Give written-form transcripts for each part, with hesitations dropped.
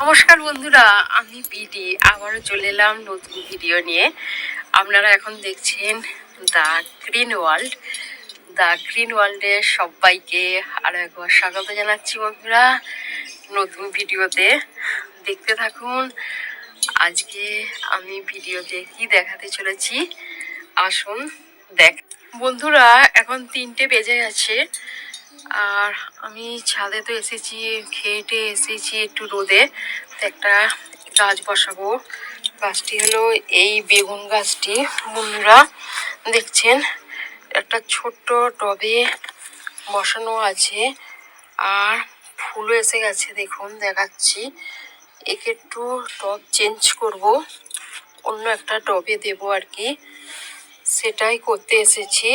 নমস্কার বন্ধুরা, আমি পিডি আবারও চলে এলাম নতুন ভিডিও নিয়ে। আপনারা এখন দেখছেন the green world. The green ওয়ার্ল্ডে সবাইকে আরও একবার স্বাগত জানাচ্ছি বন্ধুরা নতুন ভিডিওতে। দেখতে থাকুন আজকে আমি ভিডিওতে কি দেখাতে চলেছি, আসুন দেখ। বন্ধুরা এখন 3টে বেজে গেছে আর আমি ছাদে তো এসেছি, খেয়েটে এসেছি একটু রোদে। একটা গাছ বসাবো। গাছটি হলো এই বেগুন গাছটি। বন্ধুরা দেখছেন একটা ছোট্ট টবে বসানো আছে আর ফুলও এসে গেছে। দেখুন দেখাচ্ছি, একে একটু টব চেঞ্জ করব, অন্য একটা টবে দেবো আর কি, সেটাই করতে এসেছি।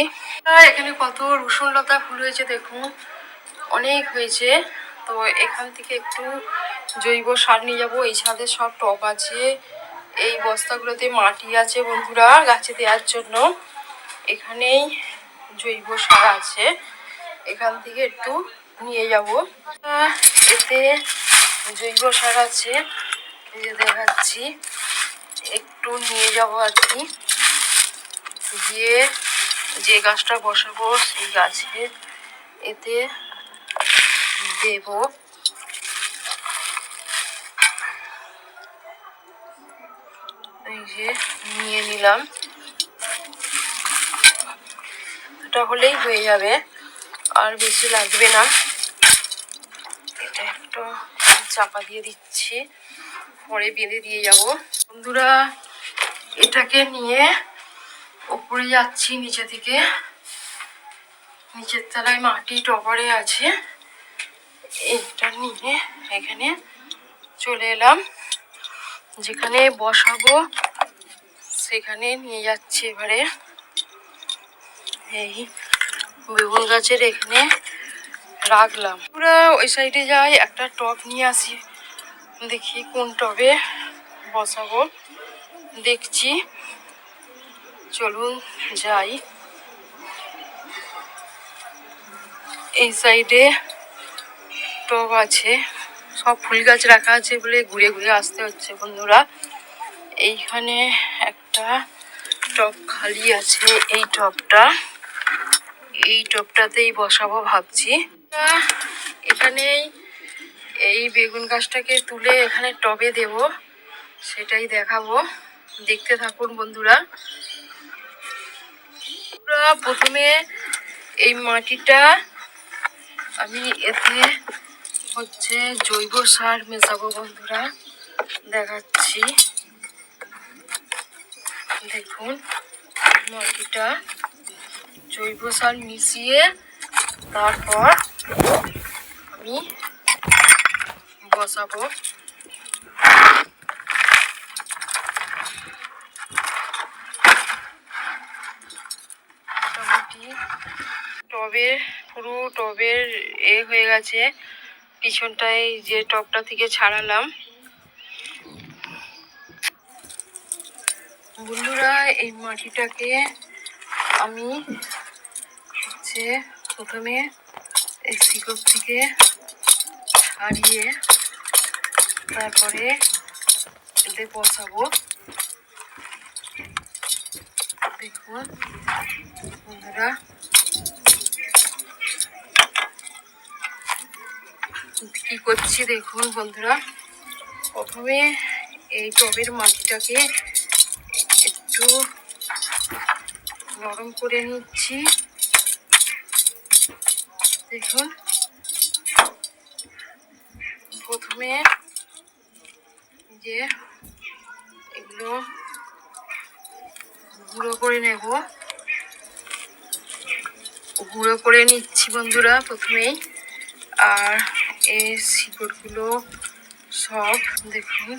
এখানে কত রসুন লতা ফুল হয়েছে দেখুন, অনেক হয়েছে। তো এখান থেকে একটু জৈব সার নিয়ে যাবো। এই ছাদে সব টব আছে, এই বস্তাগুলোতে মাটি আছে বন্ধুরা গাছে দেওয়ার জন্য। এখানেই জৈব সার আছে, এখান থেকে একটু নিয়ে যাব। এতে জৈব সার আছে, এই যে দেখাচ্ছি, একটু নিয়ে যাব আর কি। গিয়ে যে গাছটা বসাবো সেই গাছে এতে দেব। এই যে নিয়ে নিলাম, এটা হলেই হয়ে যাবে, আর বেশি লাগবে না। এটা একটু চাপা দিয়ে দিচ্ছি, পরে বেঁধে দিয়ে যাব। বন্ধুরা এটাকে নিয়ে উপরে যাচ্ছি, নিচে থেকে। নিচের তলায় মাটি টপারে আছে, এটা নিয়ে এখানে চলে এলাম। যেখানে বসাবো সেখানে নিয়ে যাচ্ছি এবারে। এই বেগুন গাছের এখানে রাখলাম। পুরো ওই সাইডে যাই, একটা টব নিয়ে আসি, দেখি কোন টবে বসাবো দেখছি। চলুন যাই। এই সাইডে টব আছে, সব ফুল গাছ রাখা আছে বলে ঘুরে ঘুরে আসতে হচ্ছে বন্ধুরা। এইখানে একটা টব খালি আছে, এই টবটাতেই বসাবো ভাবছি। এখানেই এই বেগুন গাছটাকে তুলে এখানে টবে দেব, সেটাই দেখাবো, দেখতে থাকুন বন্ধুরা। প্রথমে এই মাটিটা আমি এতে হচ্ছে জৈব সার মেশাবো বন্ধুরা, দেখাচ্ছি। দেখুন মাটিটা জৈব সার মিশিয়ে তারপর আমি বসাবো। মোটামুটি পুরো টবের হয়ে গেছে, পিছনটায় যে টবটা থেকে ছাড়ালাম। বন্ধুরা এই মাটিটাকে আমি হচ্ছে প্রথমে এই শিকড় থেকে ছাড়িয়ে তারপরে এতে বসাবো। দেখুন বন্ধুরা কি করছি, দেখুন বন্ধুরা। প্রথমে এই টবের মাটিটাকে একটু নরম করে নিচ্ছি। দেখুন প্রথমে যে এগুলো গুঁড়ো করে নেব, গুঁড়ো করে নিচ্ছি বন্ধুরা প্রথমেই। আর এই শিকড়গুলো সব দেখুন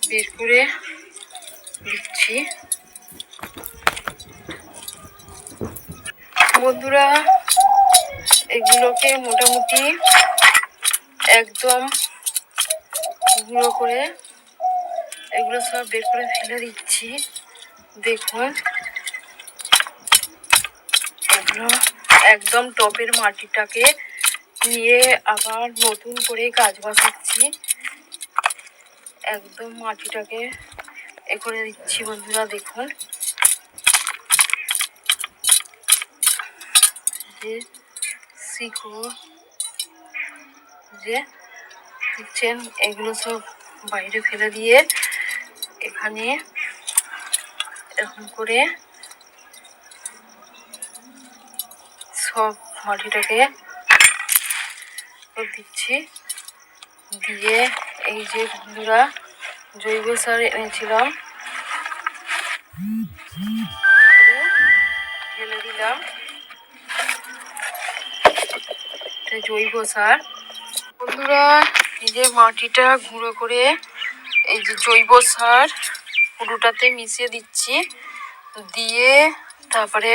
বের করে দিচ্ছি বন্ধুরা। এগুলোকে মোটামুটি একদম গুঁড়ো করে এগুলো সব বের করে ফেলে দিচ্ছি। দেখুন এগুলো একদম টবের মাটিটাকে নিয়ে আবার নতুন করে গাছ বসাচ্ছি। একদম মাটিটাকে এ করে দিচ্ছি বন্ধুরা। দেখুন যে শিকড় যে দেখছেন, এগুলো সব বাইরে ফেলে দিয়ে এখানে এরকম করে সব মাটিটাকে দিচ্ছি। দিয়ে এই যে বন্ধুরা জৈব সার এনেছিলাম ঢেলে দিলাম, জৈব সার। বন্ধুরা এই যে মাটিটা গুঁড়ো করে এই যে জৈব সার পুরোটাতে মিশিয়ে দিচ্ছি, দিয়ে তারপরে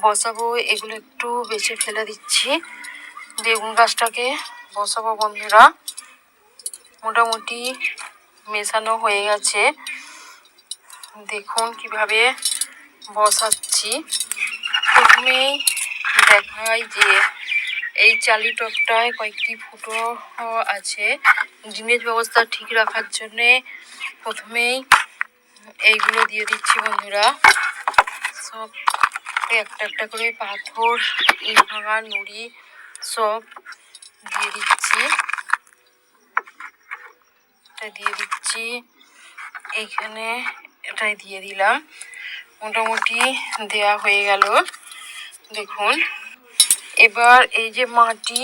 বসাবো। এগুলো একটু বেছে ফেলে দিচ্ছি, বেগুন গাছটাকে বসাবো বন্ধুরা। মোটামুটি মেশানো হয়ে গেছে, দেখুন কিভাবে বসাচ্ছি। প্রথমেই দেখাই যে এই চালি টবটায় কয়েকটি ফুটো আছে। ড্রেনেজ ব্যবস্থা ঠিক রাখার জন্যে প্রথমেই এইগুলো দিয়ে দিচ্ছি বন্ধুরা। সব একটা একটা করে পাথর, ইট ভাঙা, নুড়ি সব দিয়ে দিচ্ছি। দিয়ে দিচ্ছি এইখানে, এটাই দিয়ে দিলাম। মোটামুটি দেয়া হয়ে গেল দেখুন। এবার এই যে মাটি,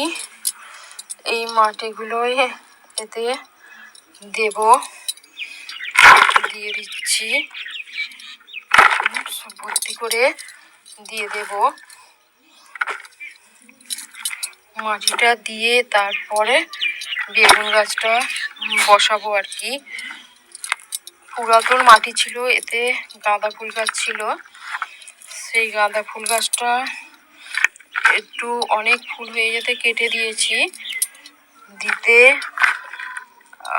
এই মাটিগুলোই এতে দেব, দিয়ে দিচ্ছি, ভর্তি করে দিয়ে দেব মাটিটা। দিয়ে তারপরে বেগুন গাছটা বসাবো আর কি। পুরাতন মাটি ছিল, এতে গাঁদা ফুল গাছ ছিল, সেই গাঁদা ফুল গাছটা একটু অনেক ফুল হয়ে যেতে কেটে দিয়েছি দিতে।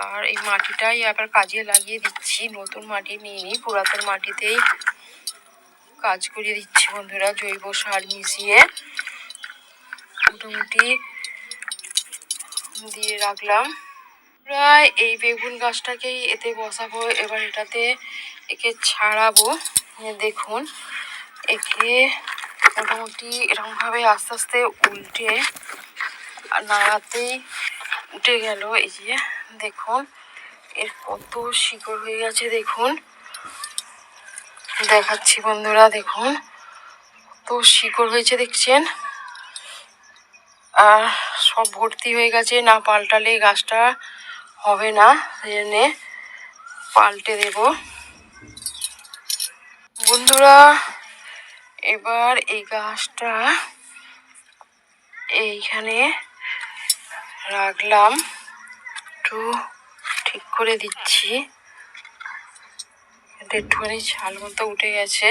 আর এই মাটিটাই আবার কাজে লাগিয়ে দিচ্ছি, নতুন মাটি নিইনি, পুরাতন মাটিতেই কাজ করিয়ে দিচ্ছি বন্ধুরা, জৈব সার মিশিয়ে মোটামুটি দিয়ে রাখলাম। প্রায় এই বেগুন গাছটাকেই এতে বসাবো। এবার এটাতে একে ছাড়াবো। দেখুন একে মোটামুটি এরকমভাবে আস্তে আস্তে উল্টে নাড়াতেই উঠে গেল। এই যে দেখুন এর কত শিকড় হয়ে গেছে, দেখুন দেখাচ্ছি বন্ধুরা। দেখুন কত শিকড় হয়েছে দেখছেন, আর সব ভর্তি হয়ে গেছে। না পাল্টালে গাছটা হবে না, সেই জন্যে পাল্টে দেব বন্ধুরা। এবার এই গাছটা এইখানে রাখলাম, একটু ঠিক করে দিচ্ছি, একটুখানি ছাল মতো উঠে গেছে।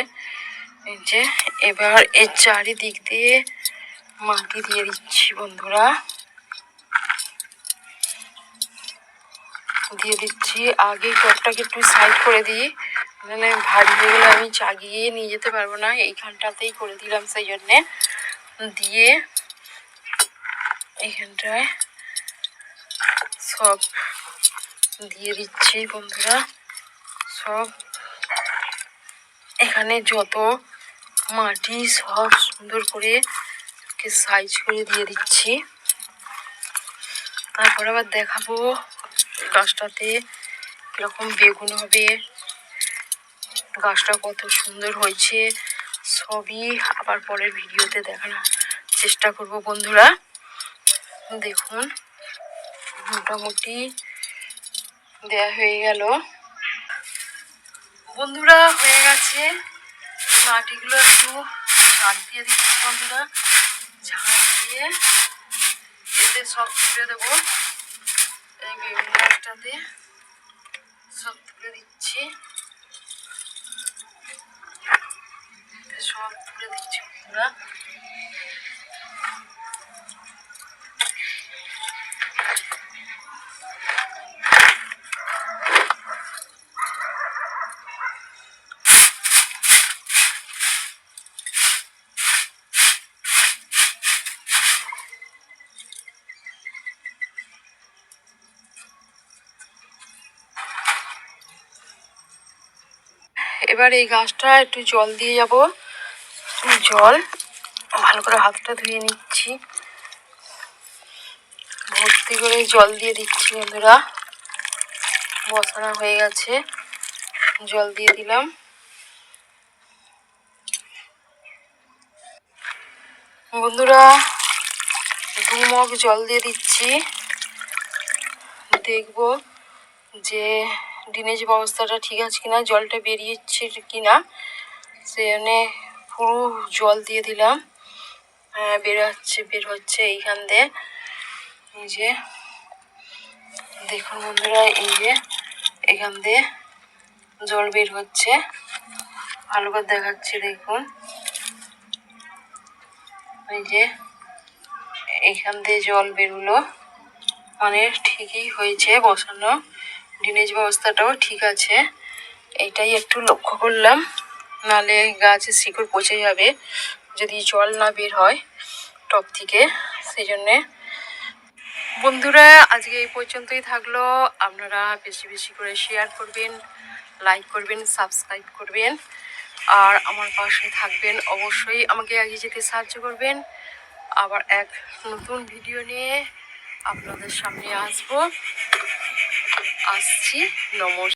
এই যে এবার এর চারিদিক দিয়ে মাটি দিয়ে দিচ্ছি বন্ধুরা, দিয়ে দিচ্ছি। আগে টবটাকে একটু সাইড করে দিই, মানে ভারী হয়ে গেলে আমি চাগিয়ে নিয়ে যেতে পারবো না, এইখানটাতেই করে দিলাম সেই জন্যে। দিয়ে এইখানটায় সব দিয়ে দিচ্ছি বন্ধুরা, সব এখানে যত মাটি সব সুন্দর করে সাইজ করে দিয়ে দিচ্ছি। তারপর আবার দেখাবো গাছটাতে কিরকম বেগুন হবে, গাছটা কত সুন্দর হয়েছে, সবই আবার পরের ভিডিওতে দেখানোর চেষ্টা করব বন্ধুরা। দেখুন মোটামুটি দেয়া হয়ে গেল বন্ধুরা, হয়ে গেছে। মাটিগুলো একটু ঝাড় দিয়ে দিচ্ছি বন্ধুরা, ঝাড় দিয়ে এতে সব তুলে দেবো। এই বেগুন গাছটাতে সব তুলে দিচ্ছি, সব তুলে দিচ্ছি বন্ধুরা। এবার এই গাছটা একটু জল দিয়ে যাব। জল ভালো করে হাতটা ধুয়ে নিচ্ছি, ভর্তি করে জল দিয়ে দিচ্ছি বন্ধুরা। বসানো হয়ে গেছে, জল দিয়ে দিলাম। বন্ধুরা 2 মগ জল দিয়ে দিচ্ছি, দেখবো যে ড্রেনেজ ব্যবস্থাটা ঠিক আছে কিনা, জলটা বেরিয়েছে কিনা। সেখানে পুরো জল দিয়ে দিলাম। হ্যাঁ, বের হচ্ছে এইখান দিয়ে। এই যে দেখুন বন্ধুরা, এই যে এখান দিয়ে জল বের হচ্ছে, ভালো করে দেখাচ্ছি দেখুন। এই যে এইখান দিয়ে জল বেরোলো, মানে ঠিকই হয়েছে বসানো, ড্রেনেজ ব্যবস্থাটাও ঠিক আছে। এটাই একটু লক্ষ্য করলাম, নাহলে গাছের শিকড় পচে যাবে যদি জল না বের হয় টব থেকে। সেই জন্যে বন্ধুরা আজকে এই পর্যন্তই থাকলো। আপনারা বেশি বেশি করে শেয়ার করবেন, লাইক করবেন, সাবস্ক্রাইব করবেন, আর আমার পাশে থাকবেন। অবশ্যই আমাকে এগিয়ে যেতে সাহায্য করবেন। আবার এক নতুন ভিডিও নিয়ে আপনাদের সামনে আসছি। নমস্কার।